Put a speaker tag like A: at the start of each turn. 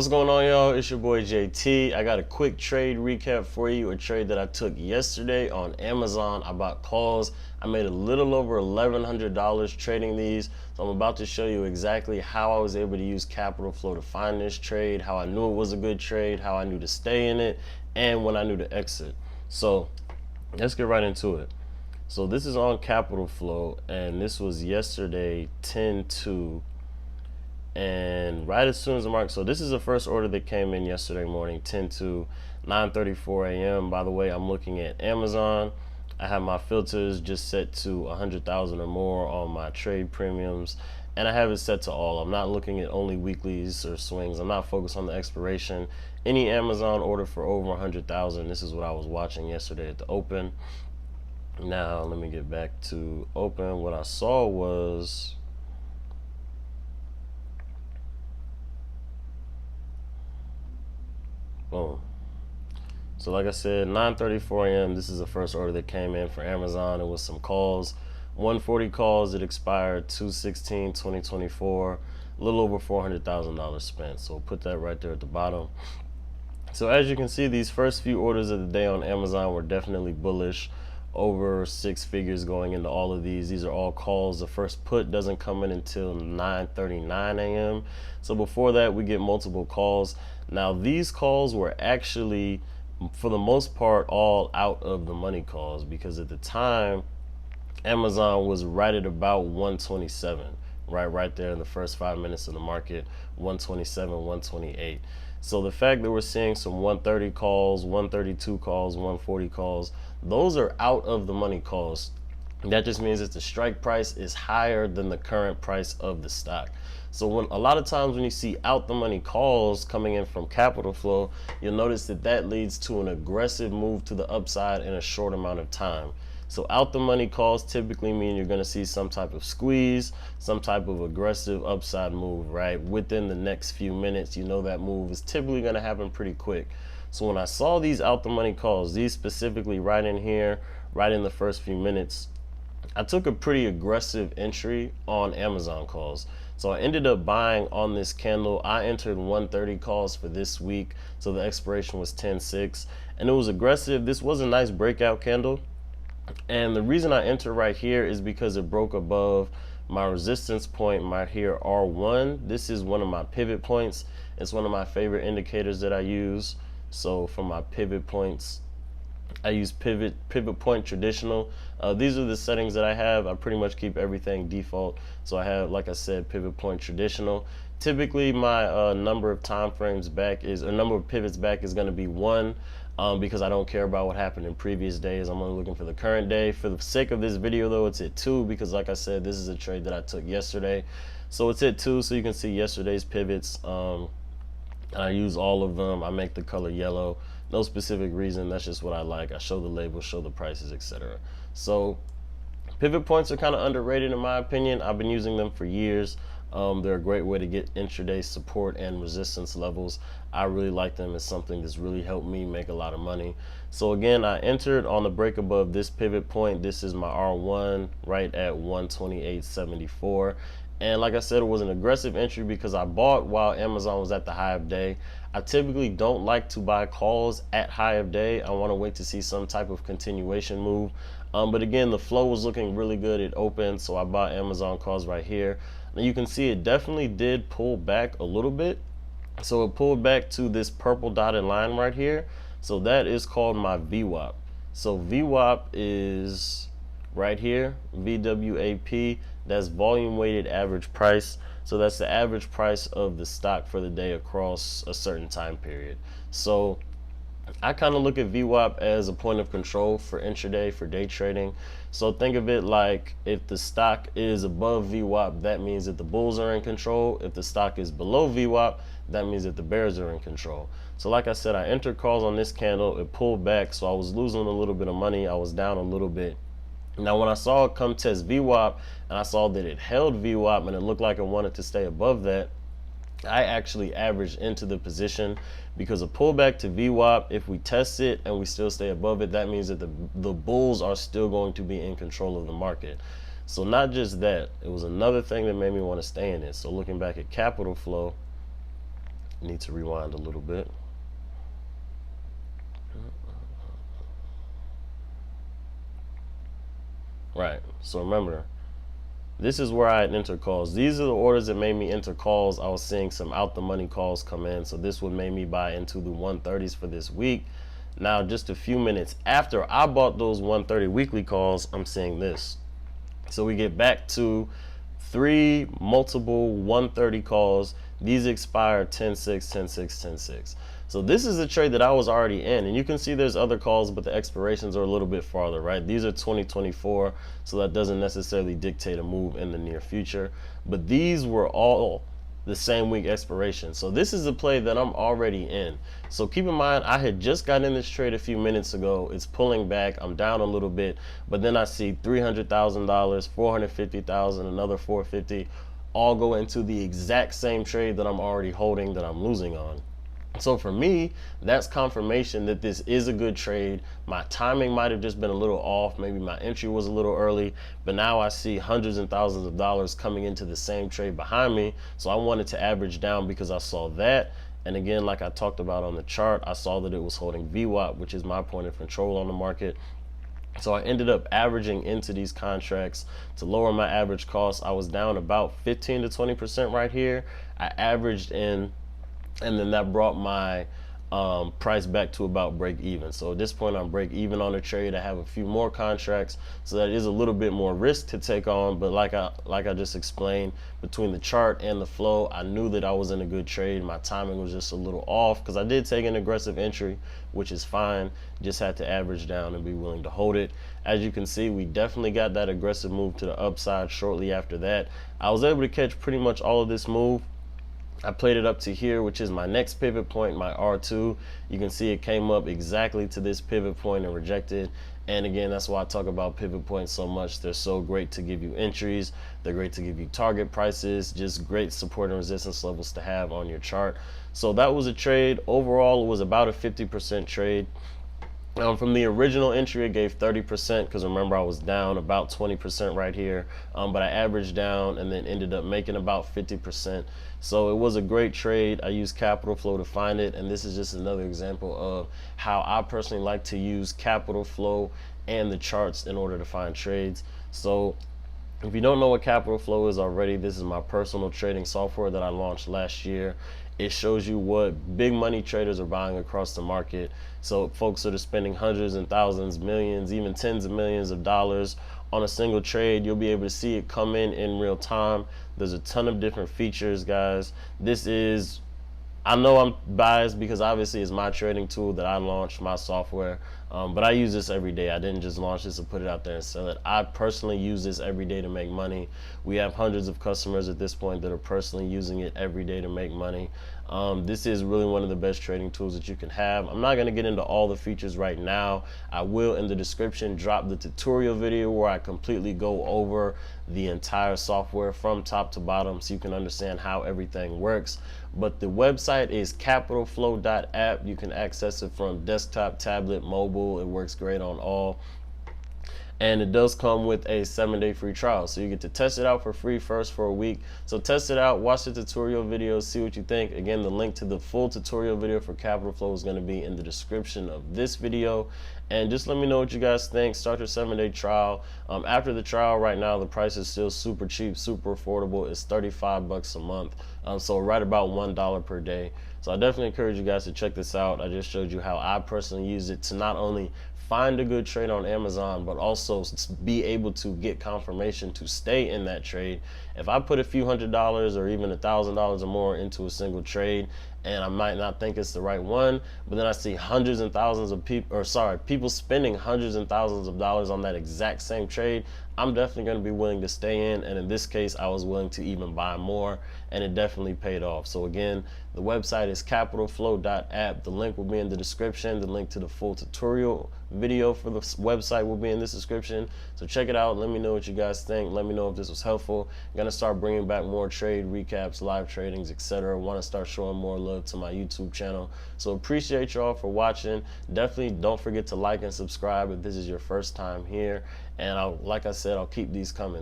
A: What's going on, y'all? It's your boy JT. I got a quick trade recap for you. A trade that I took yesterday on Amazon. I bought calls. I made a little over $1,100 trading these. So I'm about to show you exactly how I was able to use Capital Flow to find this trade, how I knew it was a good trade, how I knew to stay in it, and when I knew to exit. So let's get right into it. So this is on Capital Flow, and this was yesterday 10/2. And right as soon as the market, so this is the first order that came in yesterday morning, 10/2, 9:34 a.m. By the way, I'm looking at Amazon. I have my filters just set to 100,000 or more on my trade premiums, and I have it set to all. I'm not looking at only weeklies or swings. I'm not focused on the expiration. Any Amazon order for over 100,000, this is what I was watching yesterday at the open. Now let me get back to open. What I saw was, boom. So like I said, 9:34 a.m. This is the first order that came in for Amazon. It was some calls, 140 calls. It expired 2/16/2024. A little over $400,000 spent. So we'll put that right there at the bottom. So as you can see, these first few orders of the day on Amazon were definitely bullish. Over six figures going into all of these. These are all calls. The first put doesn't come in until 9:39 a.m. So before that, we get multiple calls. Now these calls were actually, for the most part, all out of the money calls, because at the time Amazon was right at about 127, right there in the first 5 minutes of the market, 127, 128. So the fact that we're seeing some 130 calls, 132 calls, 140 calls, those are out of the money calls. That just means that the strike price is higher than the current price of the stock. So when a lot of times when you see out the money calls coming in from Capital Flow, you'll notice that that leads to an aggressive move to the upside in a short amount of time. So out the money calls typically mean you're going to see some type of squeeze, some type of aggressive upside move, right? Within the next few minutes, you know that move is typically going to happen pretty quick. So when I saw these out the money calls, these specifically right in here, right in the first few minutes, I took a pretty aggressive entry on Amazon calls. So I ended up buying on this candle. I entered 130 calls for this week. So the expiration was 10/6, and it was aggressive. This was a nice breakout candle. And the reason I enter right here is because it broke above my resistance point, my here R1. This is one of my pivot points. It's one of my favorite indicators that I use. So for my pivot points, I use pivot point traditional. These are the settings that I have. I pretty much keep everything default. So I have, like I said, pivot point traditional. Typically my number of time frames back is, or number of pivots back is going to be 1, because I don't care about what happened in previous days. I'm only looking for the current day. For the sake of this video though, it's at 2, because like I said, this is a trade that I took yesterday. So it's at 2, so you can see yesterday's pivots. I use all of them. I make the color yellow. No specific reason. That's just what I like. I show the label, show the prices, etc. So pivot points are kind of underrated in my opinion. I've been using them for years. They're a great way to get intraday support and resistance levels. I really like them. It's something that's really helped me make a lot of money. So again, I entered on the break above this pivot point. This is my R1 right at 128.74. And like I said, it was an aggressive entry because I bought while Amazon was at the high of day. I typically don't like to buy calls at high of day. I want to wait to see some type of continuation move. But again, the flow was looking really good. It opened, so I bought Amazon calls right here. Now you can see it definitely did pull back a little bit. So it pulled back to this purple dotted line right here. So that is called my VWAP. So VWAP is right here, VWAP. That's volume weighted average price. So that's the average price of the stock for the day across a certain time period. So I kind of look at VWAP as a point of control for intraday, for day trading. So think of it like if the stock is above VWAP, that means that the bulls are in control. If the stock is below VWAP, that means that the bears are in control. So like I said, I entered calls on this candle. It pulled back, so I was losing a little bit of money. I was down a little bit. Now when I saw it come test VWAP and I saw that it held VWAP and it looked like it wanted to stay above that, I actually averaged into the position, because a pullback to VWAP, if we test it and we still stay above it, that means that the bulls are still going to be in control of the market. So not just that, it was another thing that made me want to stay in it. So looking back at Capital Flow, Need to rewind a little bit. Right, so remember, this is where I enter calls. These are the orders that made me enter calls. I was seeing some out the money calls come in, so this would make me buy into the 130s for this week. Now, just a few minutes after I bought those 130 weekly calls, I'm seeing this. So we get back to 3 multiple 130 calls. These expire 10-6, 10-6, 10-6. So this is a trade that I was already in, and you can see there's other calls, but the expirations are a little bit farther, right? These are 2024, so that doesn't necessarily dictate a move in the near future. But these were all the same week expiration. So this is a play that I'm already in. So keep in mind, I had just got in this trade a few minutes ago. It's pulling back. I'm down a little bit, but then I see $300,000, $450,000, another $450, all go into the exact same trade that I'm already holding that I'm losing on. So for me, that's confirmation that this is a good trade. My timing might have just been a little off. Maybe my entry was a little early, but now I see hundreds and thousands of dollars coming into the same trade behind me. So I wanted to average down because I saw that. And again, like I talked about on the chart, I saw that it was holding VWAP, which is my point of control on the market. So I ended up averaging into these contracts to lower my average cost. I was down about 15 to 20% right here. I averaged in, and then that brought my price back to about break even. So at this point, I'm break even on the trade. I have a few more contracts, so that is a little bit more risk to take on. But like I just explained, between the chart and the flow, I knew that I was in a good trade. My timing was just a little off because I did take an aggressive entry, which is fine. Just had to average down and be willing to hold it. As you can see, we definitely got that aggressive move to the upside shortly after that. I was able to catch pretty much all of this move. I played it up to here, which is my next pivot point, my R2. You can see it came up exactly to this pivot point and rejected. And again, that's why I talk about pivot points so much. They're so great to give you entries. They're great to give you target prices, just great support and resistance levels to have on your chart. So that was a trade. Overall, it was about a 50% trade. From the original entry, it gave 30% because remember I was down about 20% right here, but I averaged down and then ended up making about 50%. So it was a great trade. I used Capital Flow to find it, and this is just another example of how I personally like to use Capital Flow and the charts in order to find trades. So if you don't know what Capital Flow is already, this is my personal trading software that I launched last year. It shows you what big money traders are buying across the market. So folks that are spending hundreds and thousands, millions, even tens of millions of dollars on a single trade, you'll be able to see it come in real time. There's a ton of different features, guys. This is, I know I'm biased because obviously it's my trading tool that I launched, my software, but I use this every day. I didn't just launch this to put it out there and sell it. I personally use this every day to make money. We have hundreds of customers at this point that are personally using it every day to make money. This is really one of the best trading tools that you can have. I'm not going to get into all the features right now. I will in the description drop the tutorial video where I completely go over the entire software from top to bottom so you can understand how everything works. But the website is capitalflow.app. You can access it from desktop, tablet, mobile. It works great on all. And it does come with a 7-day free trial. So you get to test it out for free first for a week. So test it out, watch the tutorial videos, see what you think. Again, the link to the full tutorial video for Capital Flow is gonna be in the description of this video. And just let me know what you guys think. Start your 7-day trial. After the trial right now, the price is still super cheap, super affordable. It's 35 bucks a month. So right about $1 per day. So I definitely encourage you guys to check this out. I just showed you how I personally use it to not only find a good trade on Amazon, but also be able to get confirmation to stay in that trade. If I put a few $100s or even $1,000 or more into a single trade, and I might not think it's the right one, but then I see hundreds and thousands of people spending hundreds and thousands of dollars on that exact same trade, I'm definitely going to be willing to stay in. And in this case, I was willing to even buy more, and it definitely paid off. So again, the website is capitalflow.app. The link will be in the description. The link to the full tutorial video for the website will be in this description. So check it out. Let me know what you guys think. Let me know if this was helpful. I'm going to start bringing back more trade recaps, live tradings, etc. Want to start showing more love to my YouTube channel. So appreciate y'all for watching. Definitely don't forget to like and subscribe if this is your first time here. And like I said, I'll keep these coming.